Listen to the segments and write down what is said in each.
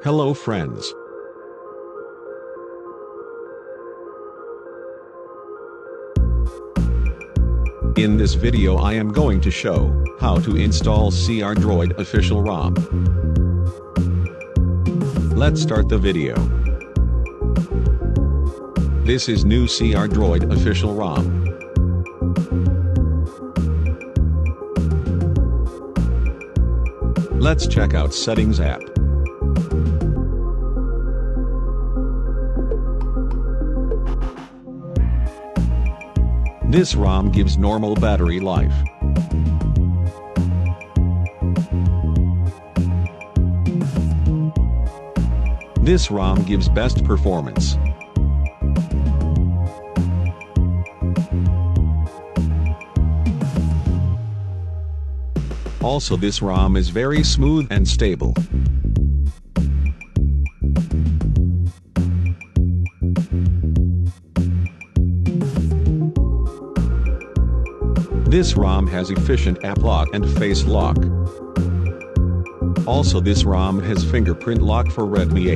Hello friends. In this video I am going to show how to install CrDroid official ROM. Let's start the video. This is new CrDroid official ROM. Let's check out Settings app. This ROM gives normal battery life. This ROM gives best performance. Also, this ROM is very smooth and stable. This ROM has efficient app lock and face lock. Also, this ROM has fingerprint lock for Redmi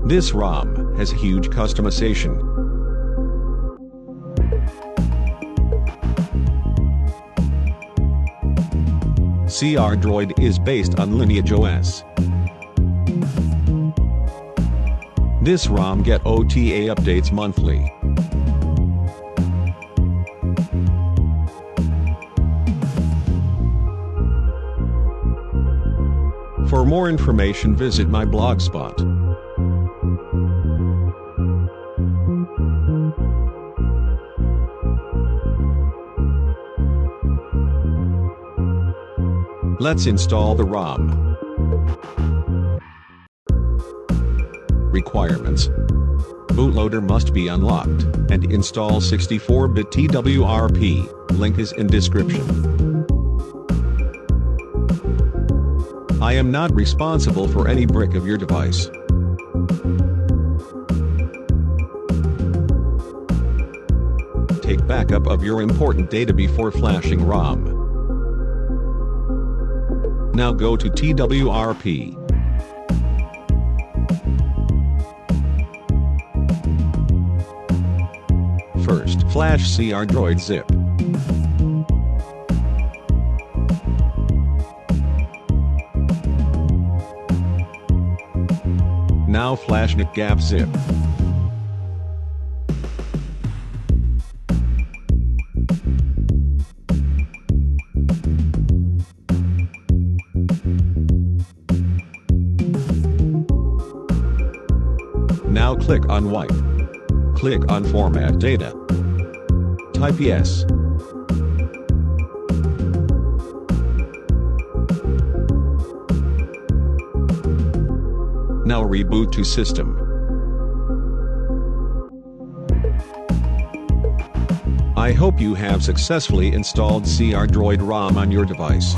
8. This ROM has huge customization. CrDroid is based on Lineage OS. This ROM get OTA updates monthly. For more information, visit my blogspot. Let's install the ROM. Requirements: bootloader must be unlocked, and install 64-bit TWRP. Link is in description. I am not responsible for any brick of your device. Take backup of your important data before flashing ROM. Now go to TWRP. First, flash CrDroid zip. Now flash NICGAP zip. Now click on Wipe. Click on Format Data. Type Yes. Now reboot to system. I hope you have successfully installed CrDroid ROM on your device.